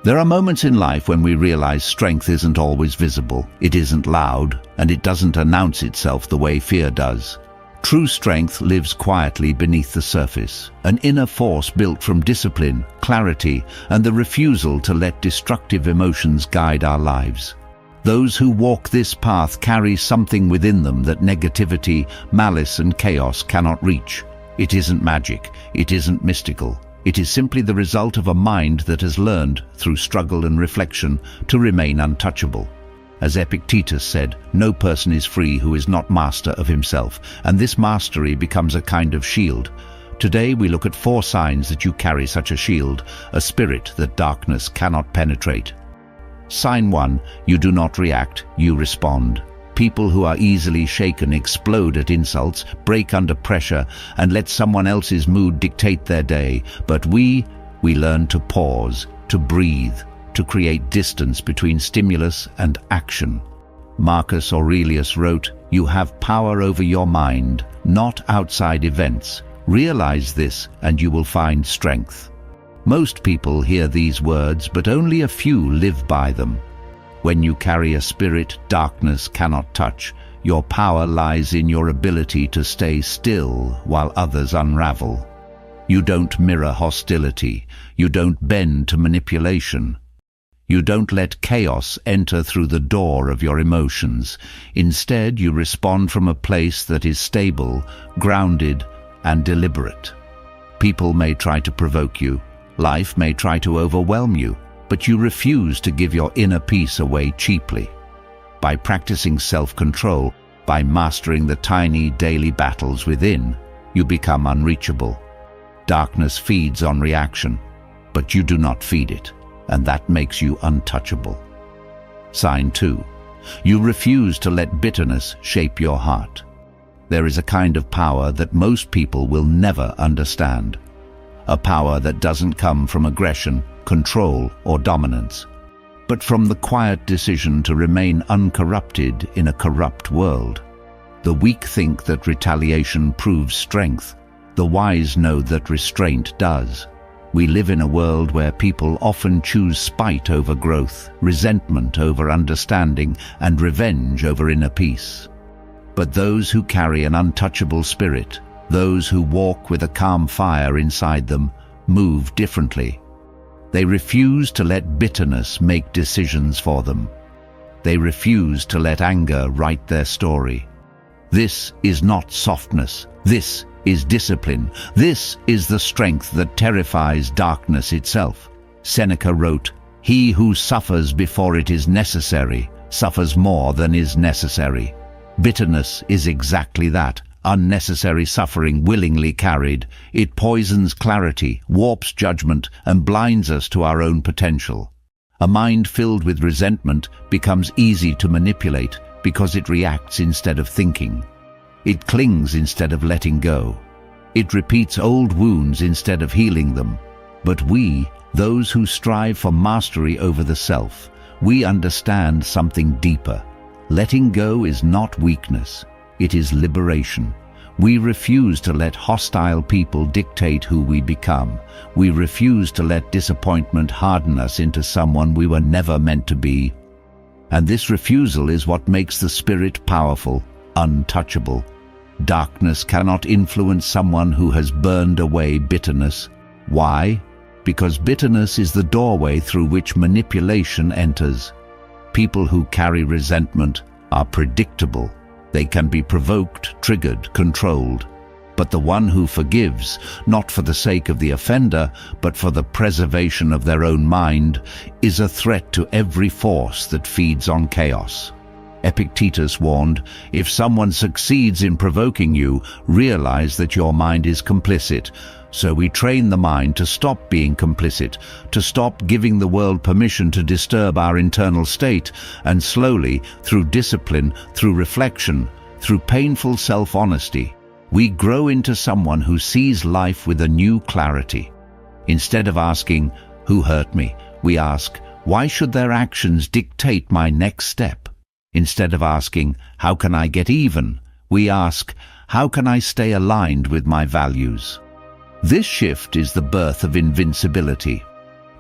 There are moments in life when we realize strength isn't always visible, it isn't loud, and it doesn't announce itself the way fear does. True strength lives quietly beneath the surface, an inner force built from discipline, clarity, and the refusal to let destructive emotions guide our lives. Those who walk this path carry something within them that negativity, malice, and chaos cannot reach. It isn't magic, it isn't mystical. It is simply the result of a mind that has learned, through struggle and reflection, to remain untouchable. As Epictetus said, no person is free who is not master of himself, and this mastery becomes a kind of shield. Today we look at 4 signs that you carry such a shield, a spirit that darkness cannot penetrate. Sign 1, you do not react, you respond. People who are easily shaken explode at insults, break under pressure, and let someone else's mood dictate their day. But we learn to pause, to breathe, to create distance between stimulus and action. Marcus Aurelius wrote, "You have power over your mind, not outside events. Realize this and you will find strength." Most people hear these words, but only a few live by them. When you carry a spirit darkness cannot touch, your power lies in your ability to stay still while others unravel. You don't mirror hostility. You don't bend to manipulation. You don't let chaos enter through the door of your emotions. Instead, you respond from a place that is stable, grounded, and deliberate. People may try to provoke you. Life may try to overwhelm you, but you refuse to give your inner peace away cheaply. By practicing self-control, by mastering the tiny daily battles within, you become unreachable. Darkness feeds on reaction, but you do not feed it, and that makes you untouchable. Sign 2. You refuse to let bitterness shape your heart. There is a kind of power that most people will never understand. A power that doesn't come from aggression, control, or dominance, but from the quiet decision to remain uncorrupted in a corrupt world. The weak think that retaliation proves strength. The wise know that restraint does. We live in a world where people often choose spite over growth, resentment over understanding, and revenge over inner peace. But those who carry an untouchable spirit, those who walk with a calm fire inside them, move differently. They refuse to let bitterness make decisions for them. They refuse to let anger write their story. This is not softness. This is discipline. This is the strength that terrifies darkness itself. Seneca wrote, "He who suffers before it is necessary suffers more than is necessary." Bitterness is exactly that, unnecessary suffering willingly carried. It poisons clarity, warps judgment, and blinds us to our own potential. A mind filled with resentment becomes easy to manipulate because it reacts instead of thinking. It clings instead of letting go. It repeats old wounds instead of healing them. But we, those who strive for mastery over the self, we understand something deeper. Letting go is not weakness. It is liberation. We refuse to let hostile people dictate who we become. We refuse to let disappointment harden us into someone we were never meant to be. And this refusal is what makes the spirit powerful, untouchable. Darkness cannot influence someone who has burned away bitterness. Why? Because bitterness is the doorway through which manipulation enters. People who carry resentment are predictable. They can be provoked, triggered, controlled. But the one who forgives, not for the sake of the offender, but for the preservation of their own mind, is a threat to every force that feeds on chaos. Epictetus warned, "If someone succeeds in provoking you, realize that your mind is complicit." So we train the mind to stop being complicit, to stop giving the world permission to disturb our internal state, and slowly, through discipline, through reflection, through painful self-honesty, we grow into someone who sees life with a new clarity. Instead of asking, "Who hurt me?" we ask, "Why should their actions dictate my next step?" Instead of asking, "How can I get even?" we ask, "How can I stay aligned with my values?" This shift is the birth of invincibility.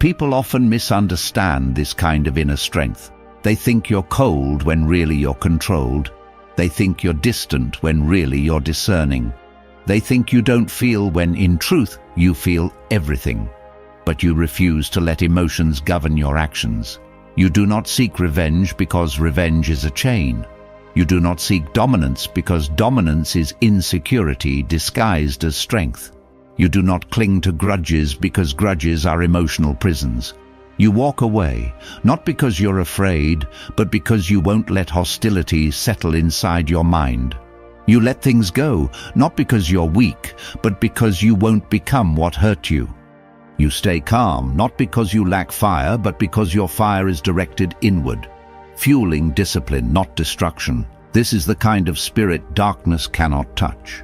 People often misunderstand this kind of inner strength. They think you're cold when really you're controlled. They think you're distant when really you're discerning. They think you don't feel when in truth you feel everything. But you refuse to let emotions govern your actions. You do not seek revenge because revenge is a chain. You do not seek dominance because dominance is insecurity disguised as strength. You do not cling to grudges because grudges are emotional prisons. You walk away, not because you're afraid, but because you won't let hostility settle inside your mind. You let things go, not because you're weak, but because you won't become what hurt you. You stay calm, not because you lack fire, but because your fire is directed inward, fueling discipline, not destruction. This is the kind of spirit darkness cannot touch.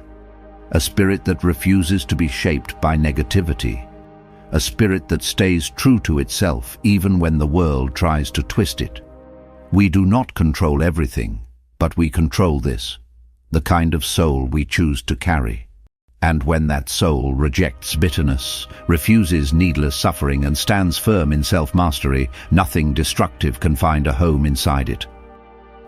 A spirit that refuses to be shaped by negativity. A spirit that stays true to itself even when the world tries to twist it. We do not control everything, but we control this, the kind of soul we choose to carry. And when that soul rejects bitterness, refuses needless suffering, and stands firm in self-mastery, nothing destructive can find a home inside it.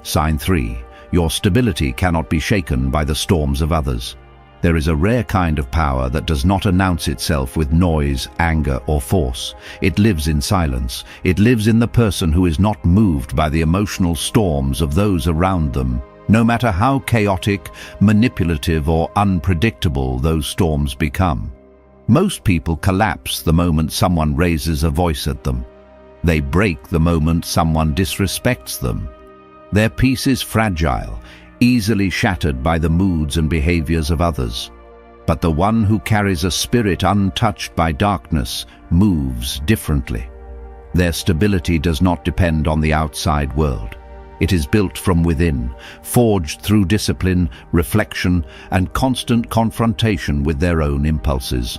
Sign 3. Your stability cannot be shaken by the storms of others. There is a rare kind of power that does not announce itself with noise, anger, or force. It lives in silence. It lives in the person who is not moved by the emotional storms of those around them, no matter how chaotic, manipulative, or unpredictable those storms become. Most people collapse the moment someone raises a voice at them. They break the moment someone disrespects them. Their peace is fragile, easily shattered by the moods and behaviors of others. But the one who carries a spirit untouched by darkness moves differently. Their stability does not depend on the outside world. It is built from within, forged through discipline, reflection, and constant confrontation with their own impulses.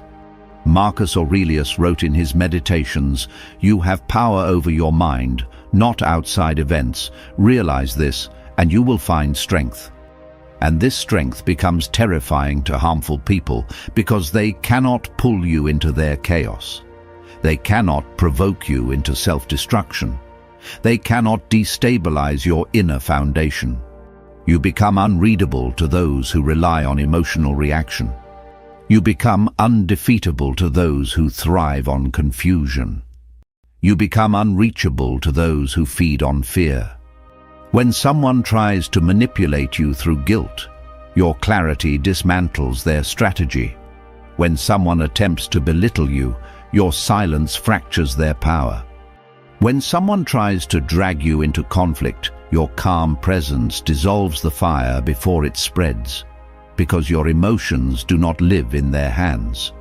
Marcus Aurelius wrote in his Meditations, "You have power over your mind, not outside events. Realize this, and you will find strength." And this strength becomes terrifying to harmful people because they cannot pull you into their chaos. They cannot provoke you into self-destruction. They cannot destabilize your inner foundation. You become unreadable to those who rely on emotional reaction. You become undefeatable to those who thrive on confusion. You become unreachable to those who feed on fear. When someone tries to manipulate you through guilt, your clarity dismantles their strategy. When someone attempts to belittle you, your silence fractures their power. When someone tries to drag you into conflict, your calm presence dissolves the fire before it spreads, because your emotions do not live in their hands.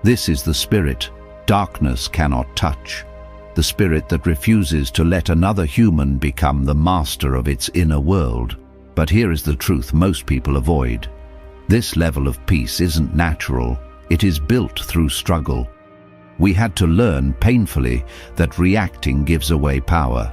This is the spirit darkness cannot touch. The spirit that refuses to let another human become the master of its inner world. But here is the truth most people avoid. This level of peace isn't natural, it is built through struggle. We had to learn painfully that reacting gives away power.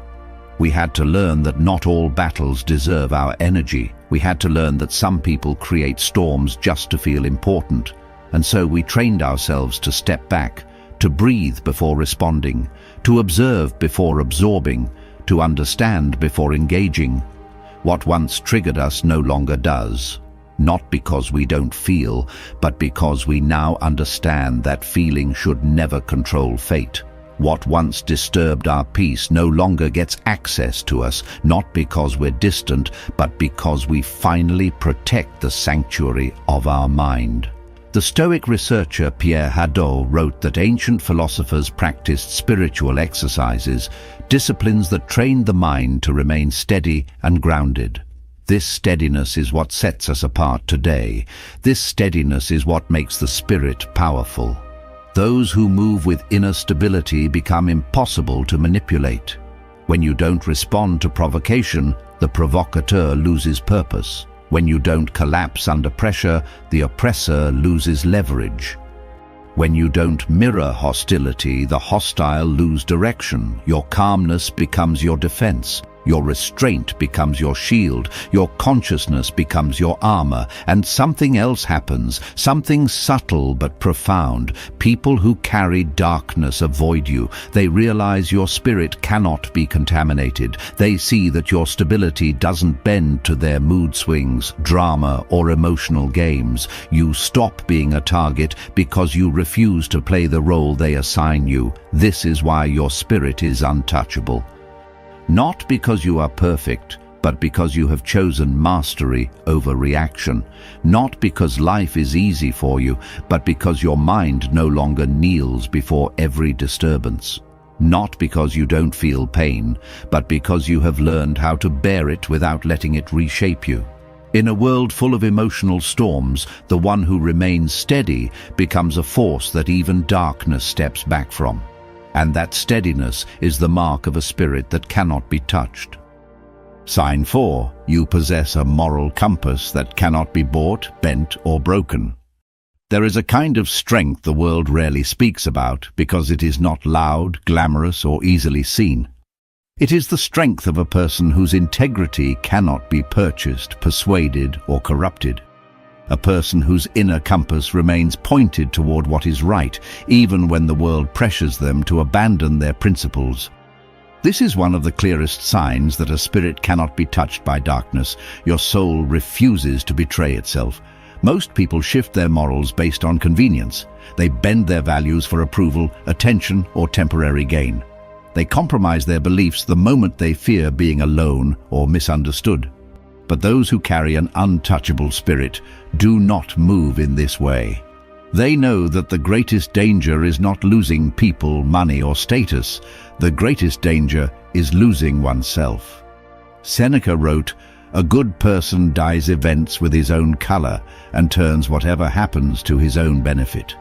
We had to learn that not all battles deserve our energy. We had to learn that some people create storms just to feel important. And so we trained ourselves to step back, to breathe before responding, to observe before absorbing, to understand before engaging. What once triggered us no longer does, not because we don't feel, but because we now understand that feeling should never control fate. What once disturbed our peace no longer gets access to us, not because we're distant, but because we finally protect the sanctuary of our mind. The Stoic researcher Pierre Hadot wrote that ancient philosophers practiced spiritual exercises, disciplines that trained the mind to remain steady and grounded. This steadiness is what sets us apart today. This steadiness is what makes the spirit powerful. Those who move with inner stability become impossible to manipulate. When you don't respond to provocation, the provocateur loses purpose. When you don't collapse under pressure, the oppressor loses leverage. When you don't mirror hostility, the hostile lose direction. Your calmness becomes your defense. Your restraint becomes your shield, your consciousness becomes your armor, and something else happens, something subtle but profound. People who carry darkness avoid you. They realize your spirit cannot be contaminated. They see that your stability doesn't bend to their mood swings, drama, or emotional games. You stop being a target because you refuse to play the role they assign you. This is why your spirit is untouchable. Not because you are perfect, but because you have chosen mastery over reaction. Not because life is easy for you, but because your mind no longer kneels before every disturbance. Not because you don't feel pain, but because you have learned how to bear it without letting it reshape you. In a world full of emotional storms, the one who remains steady becomes a force that even darkness steps back from. And that steadiness is the mark of a spirit that cannot be touched. Sign 4. You possess a moral compass that cannot be bought, bent, or broken. There is a kind of strength the world rarely speaks about because it is not loud, glamorous, or easily seen. It is the strength of a person whose integrity cannot be purchased, persuaded, or corrupted. A person whose inner compass remains pointed toward what is right, even when the world pressures them to abandon their principles. This is one of the clearest signs that a spirit cannot be touched by darkness. Your soul refuses to betray itself. Most people shift their morals based on convenience. They bend their values for approval, attention, or temporary gain. They compromise their beliefs the moment they fear being alone or misunderstood. But those who carry an untouchable spirit do not move in this way. They know that the greatest danger is not losing people, money, or status. The greatest danger is losing oneself. Seneca wrote, "A good person dyes events with his own color and turns whatever happens to his own benefit."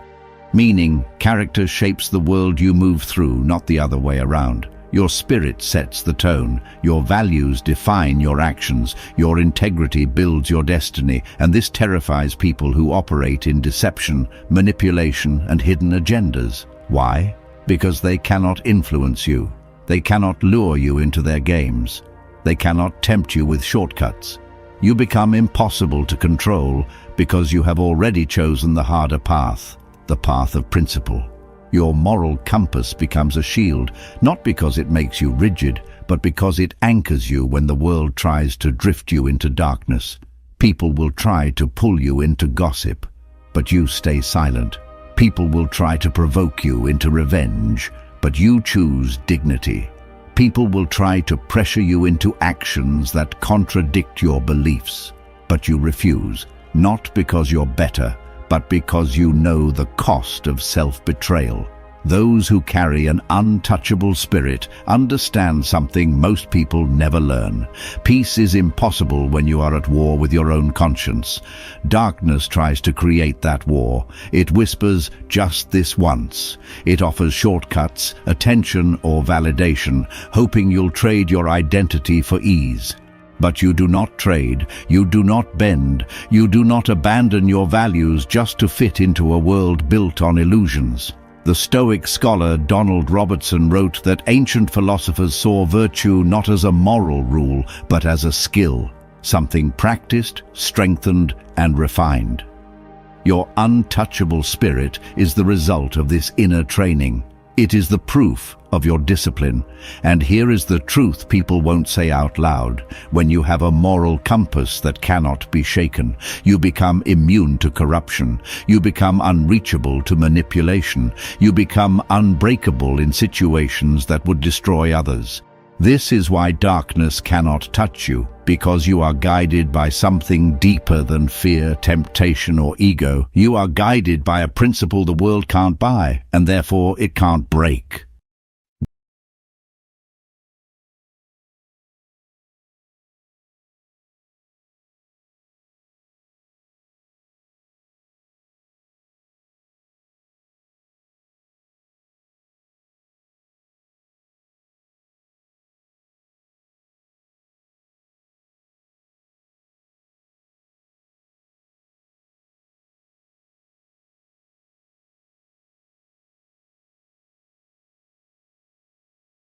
Meaning, character shapes the world you move through, not the other way around. Your spirit sets the tone, your values define your actions, your integrity builds your destiny, and this terrifies people who operate in deception, manipulation, and hidden agendas. Why? Because they cannot influence you. They cannot lure you into their games. They cannot tempt you with shortcuts. You become impossible to control because you have already chosen the harder path, the path of principle. Your moral compass becomes a shield, not because it makes you rigid, but because it anchors you when the world tries to drift you into darkness. People will try to pull you into gossip, but you stay silent. People will try to provoke you into revenge, but you choose dignity. People will try to pressure you into actions that contradict your beliefs, but you refuse, not because you're better, but because you know the cost of self-betrayal. Those who carry an untouchable spirit understand something most people never learn. Peace is impossible when you are at war with your own conscience. Darkness tries to create that war. It whispers, "Just this once." It offers shortcuts, attention, or validation, hoping you'll trade your identity for ease. But you do not trade, you do not bend, you do not abandon your values just to fit into a world built on illusions. The Stoic scholar Donald Robertson wrote that ancient philosophers saw virtue not as a moral rule, but as a skill, something practiced, strengthened, and refined. Your untouchable spirit is the result of this inner training. It is the proof of your discipline. And here is the truth people won't say out loud. When you have a moral compass that cannot be shaken, you become immune to corruption. You become unreachable to manipulation. You become unbreakable in situations that would destroy others. This is why darkness cannot touch you, because you are guided by something deeper than fear, temptation, or ego. You are guided by a principle the world can't buy, and therefore it can't break.